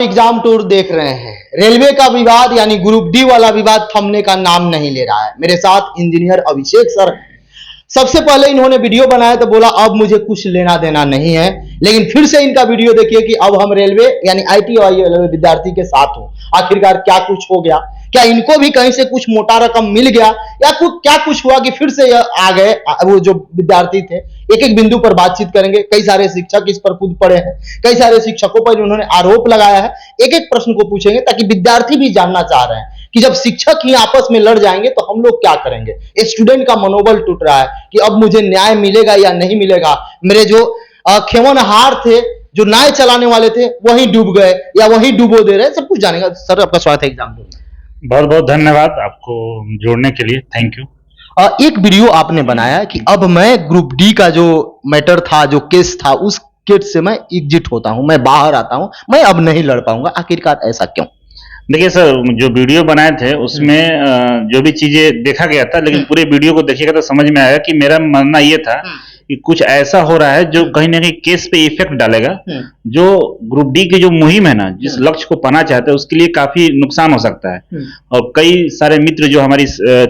Exam tour देख रहे हैं। रेलवे का विवाद यानी ग्रुप डी वाला विवाद थमने का नाम नहीं ले रहा है। मेरे साथ इंजीनियर अभिषेक सर। सबसे पहले इन्होंने वीडियो बनाया तो बोला अब मुझे कुछ लेना देना नहीं है, लेकिन फिर से इनका वीडियो देखिए कि अब हम रेलवे यानी आईटीआई विद्यार्थी के साथ हो। आखिरकार क्या कुछ हो गया, क्या इनको भी कहीं से कुछ मोटा रकम मिल गया या क्या कुछ हुआ कि फिर से आ गए वो जो विद्यार्थी थे। एक एक बिंदु पर बातचीत करेंगे। कई सारे शिक्षक इस पर कूद पड़े हैं, कई सारे शिक्षकों पर उन्होंने आरोप लगाया है। एक एक प्रश्न को पूछेंगे ताकि विद्यार्थी भी जानना चाह रहे हैं कि जब शिक्षक ही आपस में लड़ जाएंगे तो हम लोग क्या करेंगे। स्टूडेंट का मनोबल टूट रहा है कि अब मुझे न्याय मिलेगा या नहीं मिलेगा। मेरे जो खेवनहार थे, जो नाव चलाने वाले थे, वहीं डूब गए या वहीं डूबो दे रहे। सब कुछ जानेगा। सर आपका स्वागत है एग्जाम में। बहुत बहुत धन्यवाद आपको जोड़ने के लिए, थैंक यू। एक वीडियो आपने बनाया कि अब मैं ग्रुप डी का जो मैटर था, जो केस था, उस केस से मैं एग्जिट होता हूं, मैं बाहर आता हूं, मैं अब नहीं लड़ पाऊंगा। आखिरकार ऐसा क्यों? देखिए सर, जो वीडियो बनाए थे उसमें जो भी चीजें देखा गया था, लेकिन पूरे वीडियो को देखिएगा तो समझ में आया कि मेरा मानना ये था कि कुछ ऐसा हो रहा है जो कहीं ना कहीं केस पे इफेक्ट डालेगा। जो ग्रुप डी की जो मुहिम है ना, जिस लक्ष्य को पाना चाहते हैं उसके लिए काफी नुकसान हो सकता है। और कई सारे मित्र जो हमारी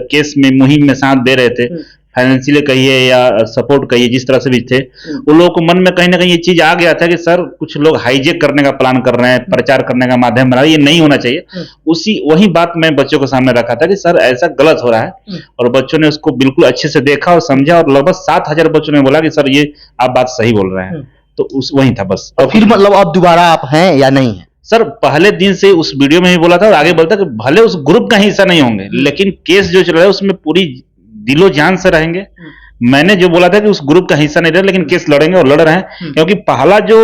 केस में मुहिम में साथ दे रहे थे, फाइनेंशियली कहिए या सपोर्ट कहिए, जिस तरह से भी थे, उन लोगों को मन में कहीं ना कहीं ये चीज आ गया था कि सर कुछ लोग हाईजेक करने का प्लान कर रहे हैं, प्रचार करने का माध्यम बना रहे हैं, ये नहीं होना चाहिए। वही बात मैं बच्चों के सामने रखा था कि सर ऐसा गलत हो रहा है, और बच्चों ने उसको बिल्कुल अच्छे से देखा और समझा, और लगभग 7,000 बच्चों ने बोला कि सर ये आप बात सही बोल रहे हैं। तो वही था बस। और फिर मतलब अब दोबारा आप हैं या नहीं है? सर पहले दिन से उस वीडियो में ही बोला था और आगे बोलता कि भले उस ग्रुप का हिस्सा नहीं होंगे, लेकिन केस जो चल रहा है उसमें पूरी दिलो जान से रहेंगे। मैंने जो बोला था कि उस ग्रुप का हिस्सा नहीं रहे, लेकिन केस लड़ेंगे और लड़ रहे हैं। क्योंकि पहला जो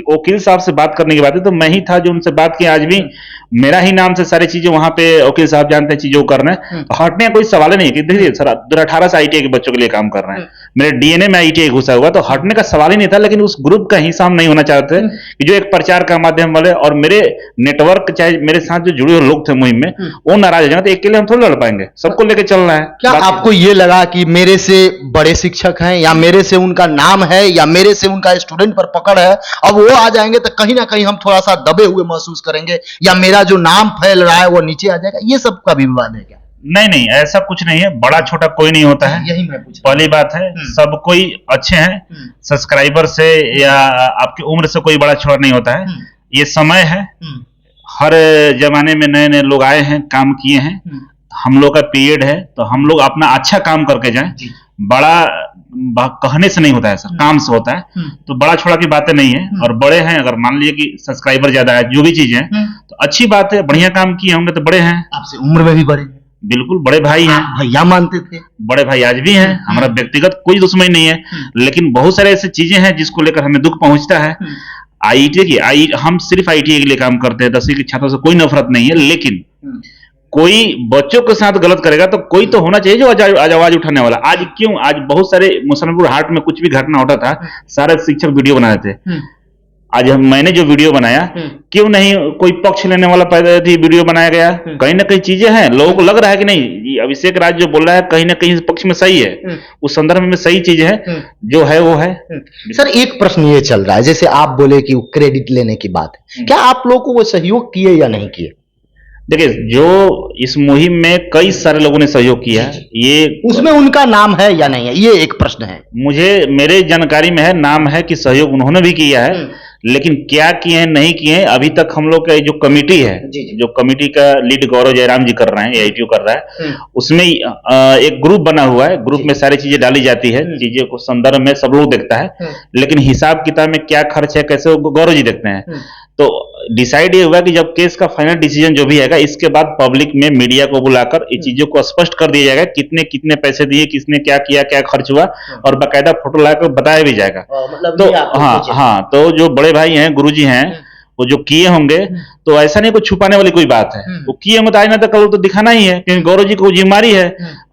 वकील साहब से बात करने की बात है तो मैं ही था जो उनसे बात की। आज भी मेरा ही नाम से सारी चीजें वहां पे वकील साहब जानते हैं, चीजों को कर रहे हैं। हटने का कोई सवाल ही नहीं है कि देखिए सर 2018 से आईटीआई के बच्चों के लिए काम कर रहे हैं, मेरे डीएनए में आईटीआई घुसा हुआ, तो हटने का सवाल ही नहीं था। लेकिन उस ग्रुप का हिस्सा हम नहीं होना चाहते कि जो एक प्रचार का माध्यम वाले और मेरे नेटवर्क, चाहे मेरे साथ जो जुड़े हुए लोग थे मुहिम में, वो नाराज हो जाए तो अकेले हम थोड़ी लड़ पाएंगे, सबको लेकर चलना है। क्या आपको ये लगा कि मेरे से बड़े शिक्षक हैं या मेरे से उनका नाम है या मेरे से उनका स्टूडेंट पर पकड़ है, अब वो आ जाएंगे तो कहीं ना कहीं हम थोड़ा सा दबे हुए महसूस करेंगे या मेरा जो नाम फैल रहा है वो नीचे आ जाएगा? ये सब का भी विवाद है क्या? नहीं, ऐसा कुछ नहीं है। बड़ा छोटा कोई नहीं होता है, यही मैं पूछ। पहली पहली बात है सब कोई अच्छे हैं, सब्सक्राइबर से या आपकी उम्र से कोई बड़ा छोटा नहीं होता है। ये समय है, हर जमाने में नए नए लोग आए हैं, काम किए हैं। हम लोग का पीरियड है तो हम लोग अपना अच्छा काम करके जाएं। बड़ा कहने से नहीं होता है सर, काम से होता है। तो बड़ा छोड़ा की बातें नहीं है। और बड़े हैं, अगर मान लीजिए कि सब्सक्राइबर ज्यादा है, जो भी चीज है तो अच्छी बात है, बढ़िया काम किए होंगे तो बड़े हैं। आपसे उम्र में भी बड़े? बिल्कुल बड़े भाई हैं, भैया मानते थे। बड़े भाई आज भी हैं। हमारा व्यक्तिगत कोई दुश्मनी नहीं है, लेकिन बहुत सारे ऐसी चीजें हैं जिसको लेकर हमें दुख पहुंचता है। आईटीआई हम सिर्फ आईटीआई के लिए काम करते हैं, 10वीं के छात्रों से कोई नफरत नहीं है, लेकिन कोई बच्चों के साथ गलत करेगा तो कोई तो होना चाहिए जो आज आवाज उठाने वाला। आज क्यों, आज बहुत सारे मुसलमानपुर हाट में कुछ भी घटना होता था, सारे शिक्षक वीडियो बना रहे थे। आज मैंने जो वीडियो बनाया, क्यों नहीं कोई पक्ष लेने वाला पैदा थी, वीडियो बनाया गया। कहीं ना कहीं चीजें हैं, लोगों को लग रहा है कि नहीं अभिषेक राज जो बोल रहा है कहीं ना कहीं पक्ष में सही है, उस संदर्भ में सही चीज है, जो है वो है। सर एक प्रश्न ये चल रहा है, जैसे आप बोले कि क्रेडिट लेने की बात है, क्या आप लोगों को वो सहयोग किए या नहीं किए? देखिए, जो इस मुहिम में कई सारे लोगों ने सहयोग किया है, ये उसमें उनका नाम है या नहीं है, ये एक प्रश्न है। मेरे जानकारी में है, नाम है कि सहयोग उन्होंने भी किया है, लेकिन क्या किए हैं नहीं किए हैं अभी तक हम लोग का जो कमेटी है, जो कमेटी का लीड गौरव जयराम जी कर रहे हैं, एआईटीयू कर रहा है, उसमें एक ग्रुप बना हुआ है। ग्रुप में सारी चीजें डाली जाती है, चीजें को संदर्भ में सब लोग देखता है, लेकिन हिसाब किताब में क्या खर्च है कैसे गौरव जी देखते हैं। तो डिसाइड ये हुआ कि जब केस का फाइनल डिसीजन जो भी है, इसके बाद पब्लिक में मीडिया को बुलाकर ये चीजों को स्पष्ट कर दिया जाएगा, कितने कितने पैसे दिए, किसने क्या किया, क्या खर्च हुआ, और बाकायदा फोटो लाकर बताया भी जाएगा। तो हाँ, तो जो बड़े भाई हैं, गुरुजी हैं, वो जो किए होंगे, तो ऐसा नहीं कुछ छुपाने वाली कोई बात है। वो किए होंगे तो आज ना तो कल तो दिखाना ही है, क्योंकि गौरव जी को जिम्मेदारी है।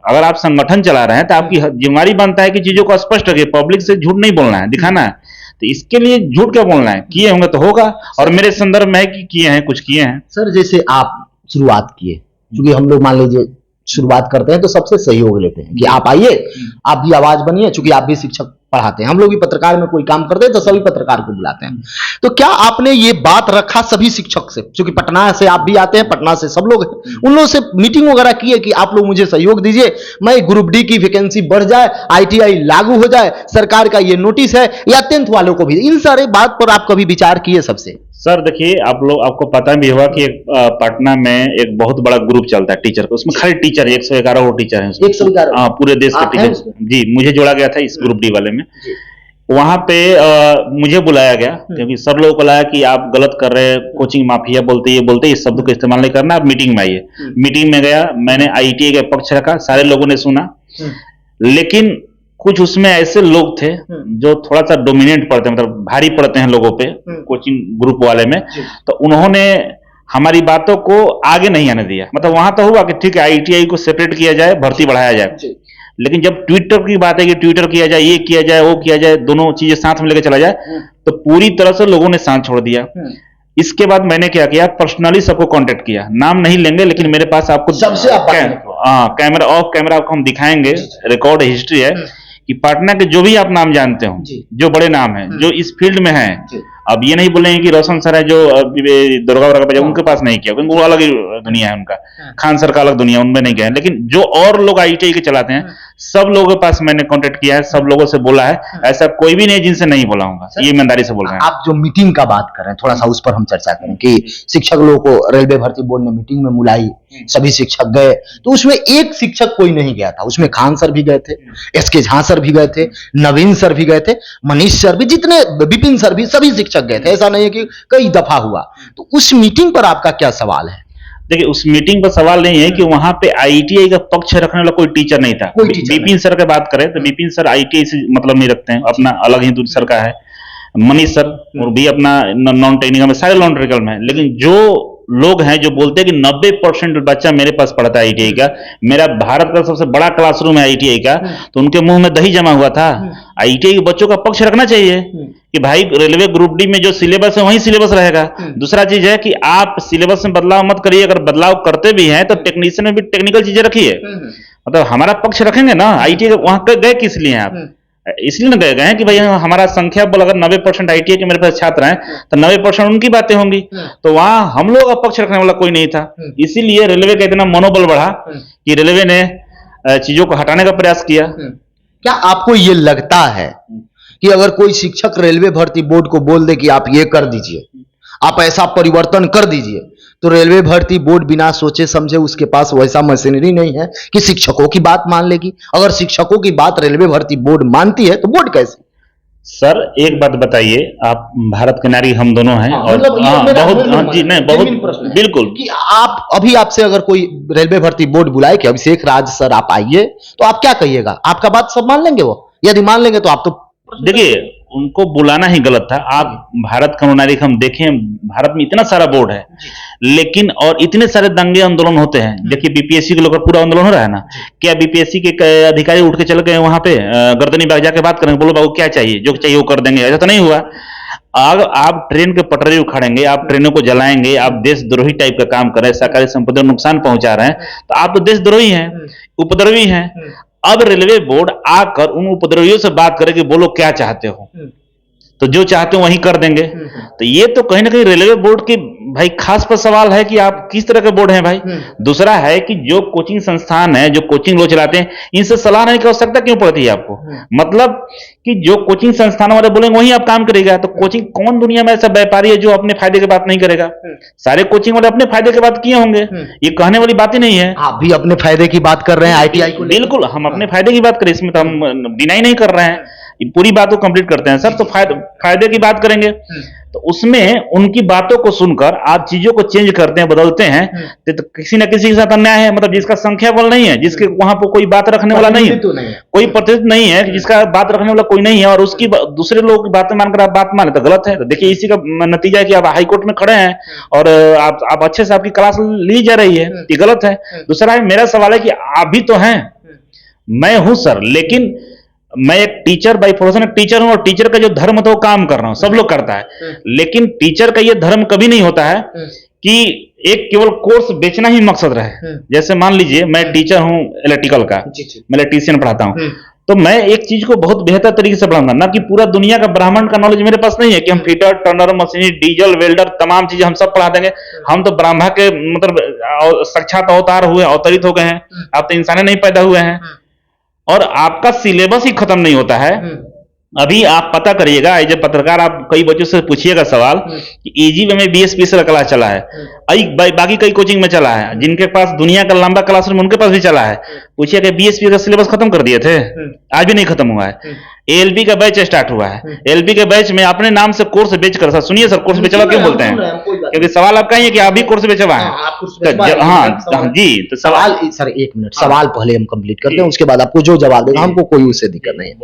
अगर आप संगठन चला रहे हैं तो आपकी जिम्मेदारी बनता है कि चीजों को स्पष्ट रखिए, पब्लिक से झूठ नहीं बोलना है, दिखाना है। तो इसके लिए झूठ क्या बोलना है, किए होंगे तो होगा। और मेरे संदर्भ में है कि किए हैं, कुछ किए हैं। सर जैसे आप शुरुआत किए, क्योंकि हम लोग मान लीजिए शुरुआत करते हैं तो सबसे सहयोग लेते हैं कि आप आइए, आप भी आवाज बनिए, चूंकि आप भी शिक्षक पढ़ाते हैं। हम लोग भी पत्रकार में कोई काम करते हैं तो सभी पत्रकार को बुलाते हैं। तो क्या आपने ये बात रखा सभी शिक्षक से, क्योंकि पटना से आप भी आते हैं, पटना से सब लोग हैं, उन लोगों से मीटिंग वगैरह की है कि आप लोग मुझे सहयोग दीजिए, मैं ग्रुप डी की वैकेंसी बढ़ जाए, ITI लागू हो जाए, सरकार का ये नोटिस है, या 10th वालों को भी, इन सारे बात पर आप कभी विचार किए सबसे? सर देखिए, आपको पता भी होगा कि एक पटना में एक बहुत बड़ा ग्रुप चलता है टीचर का, उसमें खाली टीचर 111 वो टीचर हैं, 111? हाँ, पूरे देश के टीचर। जी, मुझे जोड़ा गया था इस ग्रुप डी वाले में। वहां पे मुझे बुलाया गया, क्योंकि सब लोगों को लगा कि आप गलत कर रहे हैं, कोचिंग माफिया बोलते ये बोलते, इस शब्द को इस्तेमाल नहीं करना, आप मीटिंग में आइए। मीटिंग में गया, मैंने ITI का पक्ष रखा, सारे लोगों ने सुना, लेकिन कुछ उसमें ऐसे लोग थे जो थोड़ा सा डोमिनेट पड़ते हैं, मतलब भारी पड़ते हैं लोगों पे कोचिंग ग्रुप वाले में, तो उन्होंने हमारी बातों को आगे नहीं आने दिया। मतलब वहां तो हुआ कि ठीक है ITI को सेपरेट किया जाए, भर्ती बढ़ाया जाए, लेकिन जब ट्विटर की बात है कि ट्विटर किया जाए, ये किया जाए, वो किया जाए, दोनों चीजें साथ में लेकर चला जाए, तो पूरी तरह से लोगों ने साथ छोड़ दिया। इसके बाद मैंने क्या किया, पर्सनली सबको कांटेक्ट किया, नाम नहीं लेंगे, लेकिन मेरे पास आपको सबसे कैमरा ऑफ कैमरा आपको हम दिखाएंगे, रिकॉर्ड हिस्ट्री है कि पटना के जो भी आप नाम जानते हो, जो बड़े नाम हैं, जो इस फील्ड में हैं, अब ये नहीं बोलेंगे कि रोशन सर है जो दुर्गा वगैरह उनके पास नहीं किया, क्योंकि वो अलग ही दुनिया है उनका, खान सर का अलग दुनिया, उनमें नहीं गए। लेकिन जो और लोग ITI के चलाते हैं, सब लोगों के पास मैंने कांटेक्ट किया है, सब लोगों से बोला है, ऐसा कोई भी नहीं जिनसे नहीं बोला हूँ, ये ईमानदारी से बोल रहे हैं। आप जो मीटिंग का बात कर रहे हैं, थोड़ा सा उस पर हम चर्चा करें कि शिक्षक लोगों को रेलवे भर्ती बोर्ड ने मीटिंग में बुलाई, सभी शिक्षक गए, तो उसमें एक शिक्षक कोई नहीं गया था, उसमें खान सर भी गए थे, SK झा सर भी गए थे, नवीन सर भी गए थे, मनीष सर भी, जितने विपिन सर भी, सभी शिक्षक गए थे, ऐसा नहीं है कि कई दफा हुआ। तो उस मीटिंग पर आपका क्या सवाल है? देखिए, उस मीटिंग पर सवाल नहीं है कि वहां पे ITI का पक्ष रखने वाला कोई टीचर नहीं था। विपिन सर की बात करें तो विपिन सर ITI से मतलब नहीं रखते हैं, अपना अलग ही सर का है। मनीष सर और भी अपना नॉन टेक्निकल में, सारे नॉन टेक्निकल में है। लेकिन जो लोग हैं जो बोलते हैं कि 90% बच्चा मेरे पास पढ़ता है ITI का, मेरा भारत का सबसे बड़ा क्लासरूम है ITI का, तो उनके मुंह में दही जमा हुआ था। ITI के बच्चों का पक्ष रखना चाहिए कि भाई रेलवे ग्रुप डी में जो सिलेबस है वही सिलेबस रहेगा। दूसरा चीज है कि आप सिलेबस में बदलाव मत करिए, अगर बदलाव करते भी हैं तो टेक्नीशियन में भी टेक्निकल चीजें रखिए। मतलब हमारा पक्ष रखेंगे ना। ITI वहां गए किस लिए आप? इसलिए ना गए हैं कि भाई हमारा संख्या बल अगर 90% ITI के मेरे पास छात्र हैं तो 90% उनकी बातें होंगी, तो वहां हम लोग का पक्ष रखने वाला कोई नहीं था। इसीलिए रेलवे का इतना मनोबल बढ़ा कि रेलवे ने चीजों को हटाने का प्रयास किया। क्या आपको ये लगता है कि अगर कोई शिक्षक रेलवे भर्ती बोर्ड को बोल दे कि आप ये कर दीजिए, आप ऐसा परिवर्तन कर दीजिए, तो रेलवे भर्ती बोर्ड बिना सोचे समझे, उसके पास वैसा मशीनरी नहीं है कि शिक्षकों की बात मान लेगी? अगर शिक्षकों की बात रेलवे भर्ती बोर्ड मानती है तो बोर्ड कैसे? सर एक बात बताइए, आप भारत के नारी हम दोनों हैं, और बहुत जी नहीं बहुत बिल्कुल कि आप अभी आपसे अगर कोई रेलवे भर्ती बोर्ड बुलाए कि अभिषेक राज सर आप आइए, तो आप क्या कहिएगा? आपका बात सब मान लेंगे? वो यदि मान लेंगे तो आप तो देखिए, उनको बुलाना ही गलत था। आप भारत का नागरिक हम देखें, भारत में इतना सारा बोर्ड है, लेकिन और इतने सारे दंगे आंदोलन होते हैं। देखिए BPSC के लोग पूरा आंदोलन हो रहा है ना, क्या BPSC के अधिकारी उठ के चल गए वहां पे गर्दनी बाग जाके बात करेंगे, बोलो बाबू क्या चाहिए, जो चाहिए वो कर देंगे? ऐसा तो नहीं हुआ। आप ट्रेन के पटरी उखाड़ेंगे, आप ट्रेनों को जलाएंगे, आप देशद्रोही टाइप का काम कर रहे हैं, सरकारी संपत्ति को नुकसान पहुंचा रहे हैं, तो आप तो देशद्रोही हैं, उपद्रवी हैं। अब रेलवे बोर्ड आकर उन उपद्रवियों से बात करे कि बोलो क्या चाहते हो, तो जो चाहते हो वही कर देंगे। तो ये तो कहीं ना कहीं रेलवे बोर्ड के भाई खास पर सवाल है कि आप किस तरह के बोर्ड हैं भाई। दूसरा है कि जो कोचिंग संस्थान है, जो कोचिंग लोग चलाते हैं, इनसे सलाह नहीं की आवश्यकता क्यों पड़ती है आपको? मतलब कि जो कोचिंग संस्थान वाले बोलेंगे वही आप काम करेगा। तो कोचिंग, कौन दुनिया में ऐसा व्यापारी है जो अपने फायदे की बात नहीं करेगा? सारे कोचिंग वाले अपने फायदे की बात किए होंगे, ये कहने वाली बात ही नहीं है। आप भी अपने फायदे की बात कर रहे हैं ITI को? बिल्कुल, हम अपने फायदे की बात करें, इसमें तो हम डिनाई नहीं कर रहे हैं, पूरी बात को कंप्लीट करते हैं सर। तो फायदे की बात करेंगे तो उसमें उनकी बातों को सुनकर आप चीजों को चेंज करते हैं, बदलते हैं, तो किसी न किसी के साथ अन्याय है। मतलब जिसका संख्या बल नहीं है, जिसके वहां पर कोई बात रखने वाला नहीं है, कोई प्रतिनिधि नहीं है, जिसका बात रखने वाला कोई नहीं है, और उसकी दूसरे लोग की बातें मानकर आप बात माने तो गलत है। तो देखिए, इसी का नतीजा है कि आप हाईकोर्ट में खड़े हैं और आप अच्छे से आपकी क्लास ली जा रही है, ये गलत है। दूसरा है, मेरा सवाल है कि आप भी तो हैं, मैं हूं सर, लेकिन मैं एक टीचर बाई प्रोफेशन टीचर हूं, और टीचर का जो धर्म होता है वो काम कर रहा हूं, सब लोग करता है। लेकिन टीचर का ये धर्म कभी नहीं होता है कि एक केवल कोर्स बेचना ही मकसद रहे। जैसे मान लीजिए मैं टीचर हूं इलेक्ट्रिकल का, मैं इलेक्ट्रीशियन पढ़ाता हूं, तो मैं एक चीज को बहुत बेहतर तरीके से पढ़ाऊंगा ना, कि पूरा दुनिया का ब्राह्मण का नॉलेज मेरे पास नहीं है कि हम फिटर, टर्नर, मशीनी, डीजल, वेल्डर, तमाम चीजें हम सब पढ़ा देंगे। हम तो ब्रह्मा के मतलब साक्षात अवतार हुए, अवतरित हो गए हैं, आप तो इंसान नहीं पैदा हुए हैं, और आपका सिलेबस ही खत्म नहीं होता है। अभी आप पता करिएगा, एज ए पत्रकार आप कई बच्चों से पूछिएगा सवाल कि इजी वे में बीएसपीसी का क्लास चला है, बाकी कई कोचिंग में चला है, जिनके पास दुनिया का लंबा क्लासरूम उनके पास भी चला है, पूछिए कि बीएसपी का सिलेबस खत्म कर दिए थे? आज भी नहीं खत्म हुआ है। एएलपी का बैच स्टार्ट हुआ है, एएलपी के बैच में अपने नाम से कोर्स बेच कर, सर सुनिए सर, कोर्स बेचवा क्यों बोलते हैं? क्योंकि सवाल आपका ही है कि आप भी कोर्स बेचवा है। हाँ जी, तो सवाल सर, एक मिनट, सवाल पहले हम कंप्लीट करते हैं, उसके बाद आपको जो जवाब देगा हमको कोई उससे दिक्कत नहीं है।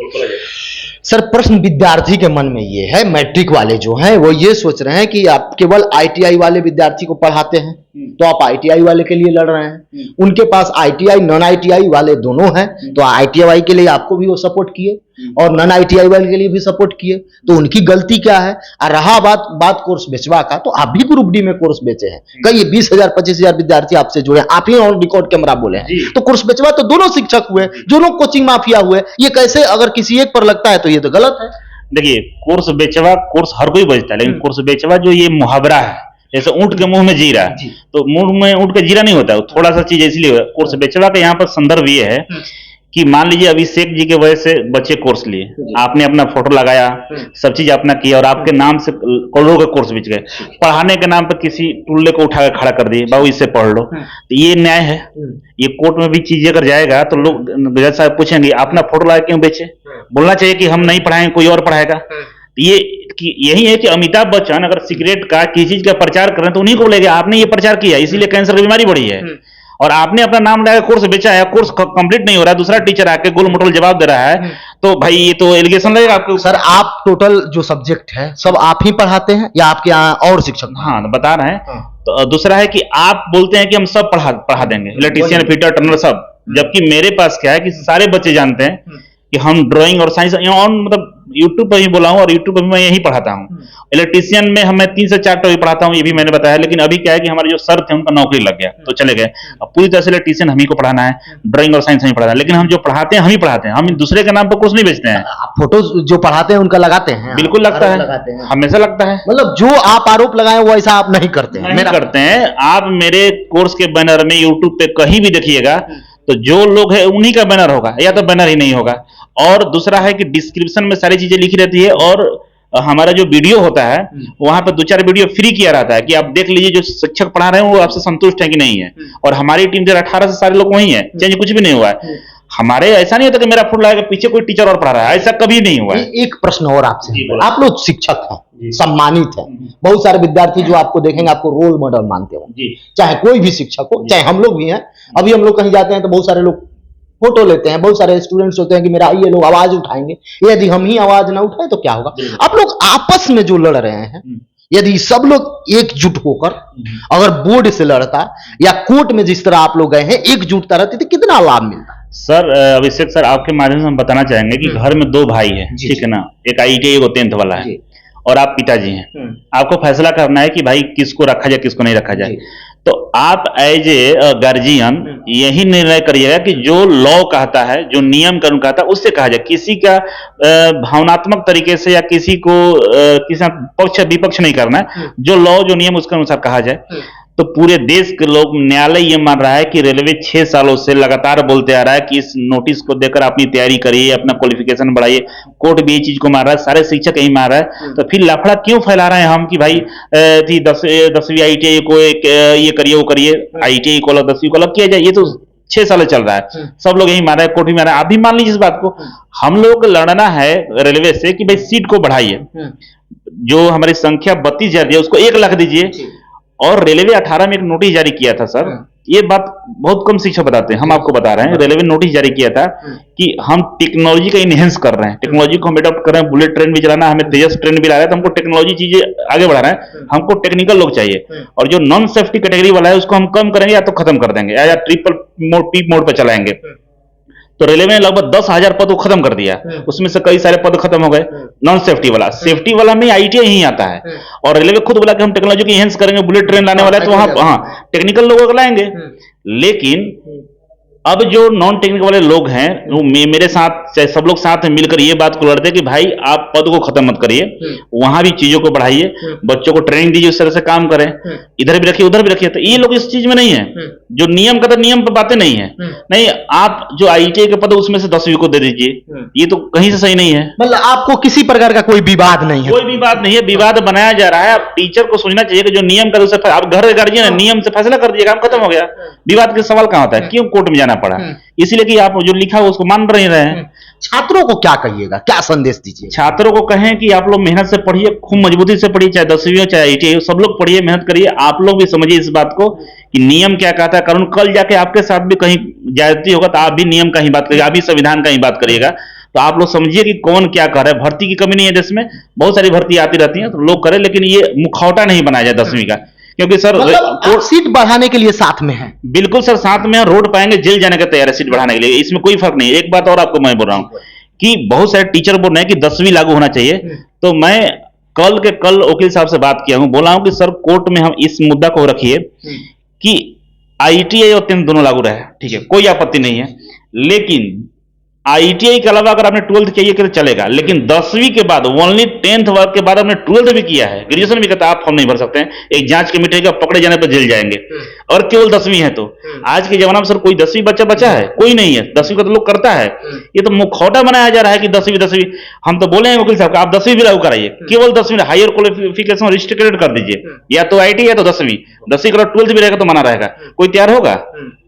सर, प्रश्न विद्यार्थी के मन में ये है, मैट्रिक वाले जो हैं वो ये सोच रहे हैं कि आप केवल आईटीआई वाले विद्यार्थी को पढ़ाते हैं, तो आप आईटीआई वाले के लिए लड़ रहे हैं। उनके पास आईटीआई नॉन आईटीआई वाले दोनों हैं, तो आईटीआई के लिए आपको भी वो सपोर्ट किए और नॉन आईटीआई वाले के लिए भी सपोर्ट किए, तो उनकी गलती क्या है? और रहा बात कोर्स बेचवा का, तो आप भी ग्रुप डी में कोर्स बेचे हैं, कई 20,000 25,000 विद्यार्थी आपसे जुड़े, आप ही ऑन रिकॉर्ड कैमरा बोले हैं, तो कोर्स बेचवा तो दोनों शिक्षक हुए, दोनों कोचिंग माफिया हुए। ये कैसे, अगर किसी एक पर लगता है तो ये तो गलत है। देखिए, कोर्स बेचवा, कोर्स हर कोई बेचता है, लेकिन कोर्स बेचवा जो ये मुहावरा है, जैसे ऊंट के मुंह में जीरा, तो मुंह में ऊंट के जीरा नहीं होता है, थोड़ा सा चीज इसलिए कोर्स बेचवा का यहाँ पर संदर्भ ये है कि मान लीजिए अभिषेक जी के वजह से बच्चे कोर्स लिए, आपने अपना फोटो लगाया, सब चीज अपना किया, और आपके नाम से करोड़ों के कोर्स बिक गए। पढ़ाने के नाम पर किसी टुल्ले को उठा कर खड़ा कर दिए, बाबू इससे पढ़ लो, तो ये न्याय है? ये कोर्ट में भी चीज अगर जाएगा तो लोग जज साहब पूछेंगे अपना फोटो लगा क्यों बेचे? बोलना चाहिए कि हम नहीं पढ़ाएंगे, कोई और पढ़ाएगा। ये कि यही है कि अमिताभ बच्चन अगर सिगरेट का किसी चीज का प्रचार कर रहे हैं तो उन्हीं को बोलेगा आपने ये प्रचार किया, इसीलिए कैंसर की बीमारी बढ़ी है, और आपने अपना नाम लगाया, कोर्स बेचा है, कोर्स कंप्लीट नहीं हो रहा है, दूसरा टीचर आके गोल मोटोल जवाब दे रहा है, तो भाई ये तो एलिगेशन लगेगा आपको। सर, आप टोटल जो सब्जेक्ट है सब आप ही पढ़ाते हैं या आपके यहाँ और शिक्षक? हाँ, बता रहे हैं। तो दूसरा है कि आप बोलते हैं कि हम सब पढ़ा देंगे, इलेक्ट्रीशियन, फिटर, टर्नर सब, जबकि मेरे पास क्या है कि सारे बच्चे जानते हैं कि हम ड्राइंग और साइंस मतलब यूट्यूब पर ही बोला हूँ, और यूट्यूब पर भी मैं यही पढ़ाता हूँ। इलेक्ट्रीशियन में हमें 3 से 4 टॉपिक पढ़ाता हूँ, ये भी मैंने बताया, लेकिन अभी क्या है कि हमारे जो सर थे उनका नौकरी लग गया तो चले गए, अब पूरी तरह से इलेक्ट्रीशियन हम ही को पढ़ाना है, ड्राइंग और साइंस हम ही पढ़ाना है, लेकिन हम जो पढ़ाते हैं हम ही पढ़ाते हैं, हम दूसरे के नाम पर कोर्स नहीं बेचते हैं। फोटो जो पढ़ाते हैं उनका लगाते हैं? बिल्कुल लगता है, हमेशा लगता है। मतलब जो आप आरोप लगाए वो ऐसा आप नहीं करते हैं? नहीं करते हैं। आप मेरे कोर्स के बैनर में यूट्यूब पे कहीं भी देखिएगा तो जो लोग है उन्हीं का बैनर होगा, या तो बैनर ही नहीं होगा। और दूसरा है कि डिस्क्रिप्शन में सारी चीजें लिखी रहती है, और हमारा जो वीडियो होता है वहां पर 2-4 वीडियो फ्री किया रहता है कि आप देख लीजिए जो शिक्षक पढ़ा रहे हैं वो आपसे संतुष्ट है कि नहीं है। और हमारी टीम 18 से सारे लोग वही है, चेंज कुछ भी नहीं हुआ है। हमारे ऐसा नहीं होता कि मेरा फोटो लगाएगा पीछे कोई टीचर और पढ़ा रहा है, ऐसा कभी नहीं हुआ है। एक प्रश्न और आपसे, आप लोग शिक्षक हैं, सम्मानित हैं, बहुत सारे विद्यार्थी जो आपको देखेंगे आपको रोल मॉडल मानते हो, चाहे कोई भी शिक्षक हो, चाहे हम लोग भी हैं। अभी हम लोग कहीं जाते हैं तो बहुत सारे लोग फोटो लेते हैं, बहुत सारे स्टूडेंट्स होते हैं कि मेरा ये लोग आवाज उठाएंगे, यदि हम ही आवाज ना उठाए तो क्या होगा? आप लोग आपस में जो लड़ रहे हैं, यदि सब लोग एकजुट होकर अगर बोर्ड से लड़ता या कोर्ट में जिस तरह आप लोग गए हैं एकजुटता रहती तो कितना लाभ मिलता? सर, अभिषेक सर, आपके माध्यम से हम बताना चाहेंगे कि घर में 2 भाई हैं, ठीक है ना, एक आईटीआई एक 10th वाला है, और आप पिताजी हैं। आपको फैसला करना है कि भाई किसको रखा जाए किसको नहीं रखा जाए। तो आप एज ए गार्जियन यही निर्णय करिएगा कि जो लॉ कहता है, जो नियम कानून कहता है उससे कहा जाए, किसी का भावनात्मक तरीके से या किसी को किसी पक्ष विपक्ष नहीं करना है, जो लॉ जो नियम उसके अनुसार कहा जाए। तो पूरे देश के लोग, न्यायालय ये मान रहा है कि रेलवे 6 सालों से लगातार बोलते आ रहा है कि इस नोटिस को देकर अपनी तैयारी करिए, अपना क्वालिफिकेशन बढ़ाइए, कोर्ट भी ये चीज को मान रहा है, सारे शिक्षक यही मान रहा है। तो फिर लफड़ा क्यों फैला रहे हैं हम कि भाई 10वीं आईटीआई को ये करिए वो करिए, आईटीआई को अलग 10वीं को अलग किया जाए? ये तो 6 साल चल रहा है, सब लोग यही मान रहे हैं, कोर्ट भी मान रहा है, आप भी मान लीजिए इस बात को। हम लोग को लड़ना है रेलवे से कि भाई सीट को बढ़ाइए, जो हमारी संख्या 32 जा रही है उसको 1 लाख दीजिए। और रेलवे 18 में एक नोटिस जारी किया था सर, ये बात बहुत कम शिक्षक बताते हैं, हम आपको बता रहे हैं। रेलवे ने नोटिस जारी किया था कि हम टेक्नोलॉजी का इनहेंस कर रहे हैं, टेक्नोलॉजी को हम एडॉप्ट कर रहे हैं, बुलेट ट्रेन भी चलाना, हमें तेजस ट्रेन भी ला रहे हैं, तो हमको टेक्नोलॉजी चीजें आगे बढ़ा रहे हैं, हमको टेक्निकल लोग चाहिए। और जो नॉन सेफ्टी कैटेगरी वाला है उसको हम कम करेंगे या तो खत्म कर देंगे, या ट्रिपल मोड पीक मोड पे चलाएंगे। तो रेलवे ने लगभग 10,000 पद को खत्म कर दिया, उसमें से कई सारे पद खत्म हो गए। नॉन सेफ्टी वाला, सेफ्टी वाला में आईटीआई ही आता है, और रेलवे खुद बोला कि हम टेक्नोलॉजी को एनहांस करेंगे, बुलेट ट्रेन लाने वाला है, तो वहां टेक्निकल लोगों को लाएंगे। लेकिन अब जो नॉन टेक्निकल वाले लोग हैं वो मेरे साथ चाहे सब लोग साथ में मिलकर ये बात को लड़ते कि भाई आप पद को खत्म मत करिए, वहां भी चीजों को बढ़ाइए, बच्चों को ट्रेनिंग दीजिए, उस तरह से काम करें, इधर भी रखिए उधर भी रखिए। तो ये लोग इस चीज में नहीं है, जो नियम का तो नियम पर बातें नहीं है। नहीं, आप जो ITI के पद है उसमें से 10वीं को दे दीजिए, ये तो कहीं से सही नहीं है। मतलब आपको किसी प्रकार का कोई विवाद नहीं है? कोई विवाद नहीं है, विवाद बनाया जा रहा है। अब टीचर को सोचना चाहिए कि जो नियम का उसे आप घर गार्जियन है, नियम से फैसला कर दिए, काम खत्म हो गया। विवाद के सवाल कहां होता है, क्यों कोर्ट में जाना पड़ा? इसलिए कि आप जो लिखा हो उसको मान नहीं रहे हैं। छात्रों को क्या कहिएगा, क्या संदेश दीजिए? छात्रों को कहें कि आप लोग मेहनत से पढ़िए, खूब मजबूती से पढ़िए, चाहे 10वीं हो चाहे ITI हो, सब लोग पढ़िए, मेहनत करिए। आप लोग भी समझिए इस बात को कि नियम क्या कहता है, कानून कल जाके आपके साथ भी कहीं ज्यादती होगा तो आप भी नियम का ही बात करिएगा, आप भी संविधान का ही बात करिएगा। तो आप लोग समझिए कि कौन क्या कर रहा है। भर्ती की कमी नहीं है देश में, बहुत सारी भर्ती आती रहती है, तो लोग करें, लेकिन ये मुखौटा नहीं बनाया जाए 10वीं का। क्योंकि सर मतलब सीट बढ़ाने के लिए साथ में है? बिल्कुल सर, साथ में रोड पाएंगे, जेल जाने का तैयार है सीट बढ़ाने के लिए, इसमें कोई फर्क नहीं है। एक बात और आपको मैं बोल रहा हूं कि बहुत सारे टीचर बोल रहे हैं कि 10वीं लागू होना चाहिए, तो मैं कल के कल वकील साहब से बात किया हूं, बोला हूं कि सर कोर्ट में हम इस मुद्दा को रखिए कि ITI और 10th दोनों लागू रहे, ठीक है, कोई आपत्ति नहीं है। लेकिन ITI के अलावा अगर आपने 12th किया तो चलेगा, लेकिन 10वीं के बाद ओनली 10th वर्ग के बाद आपने 12th भी किया है, ग्रेजुएशन भी करता, आप फॉर्म नहीं भर सकते हैं। एक जांच कमेटी का पकड़े जाने पर जेल जाएंगे, और केवल 10वीं है। तो आज के जमाना में सर कोई 10वीं बच्चा बचा है? कोई नहीं है। 10वीं का तो लोग करता है। ये तो मुखौटा बनाया जा रहा है कि 10वीं। हम तो बोले हैं वकील साहब आप 10वीं भी लागू कराइए, केवल 10वीं, हायर क्वालिफिकेशन रिस्ट्रिक्टेड कर दीजिए, या तो ITI या तो 10वीं। 10वीं के बाद 12th भी रहेगा तो माना रहेगा। कोई तैयार होगा?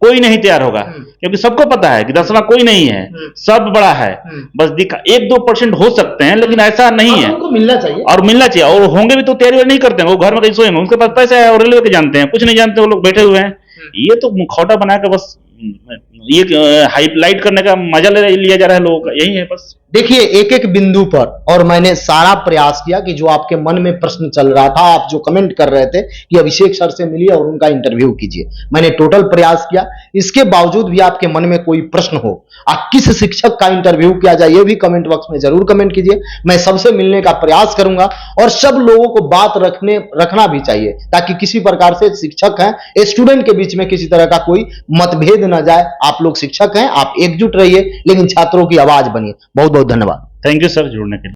कोई नहीं तैयार होगा, क्योंकि सबको पता है कि 10वां कोई नहीं है, सब बड़ा है। बस दिखा 1-2% हो सकते हैं, लेकिन ऐसा नहीं है। उनको मिलना चाहिए, और मिलना चाहिए, और होंगे भी तो तैयारी नहीं करते हैं, वो घर में कहीं सोएंगे, उनके पास पैसा है और रेलवे के जानते हैं, कुछ नहीं जानते, वो लोग बैठे हुए हैं। ये तो मुखौटा बना के बस ये हाईलाइट करने का मजा लिया जा रहा है लोगों का, यही है बस। देखिए एक एक बिंदु पर, और मैंने सारा प्रयास किया कि जो आपके मन में प्रश्न चल रहा था, आप जो कमेंट कर रहे थे कि अभिषेक सर से मिलिए और उनका इंटरव्यू कीजिए, मैंने टोटल प्रयास किया। इसके बावजूद भी आपके मन में कोई प्रश्न हो, आप किस शिक्षक का इंटरव्यू किया जाए, ये भी कमेंट बॉक्स में जरूर कमेंट कीजिए। मैं सबसे मिलने का प्रयास करूंगा, और सब लोगों को बात रखना भी चाहिए, ताकि किसी प्रकार से शिक्षक हैं स्टूडेंट के बीच में किसी तरह का कोई मतभेद न जाए। आप लोग शिक्षक हैं, आप एकजुट रहिए, लेकिन छात्रों की आवाज बनिए। बहुत बहुत धन्यवाद। थैंक यू सर जुड़ने के लिए।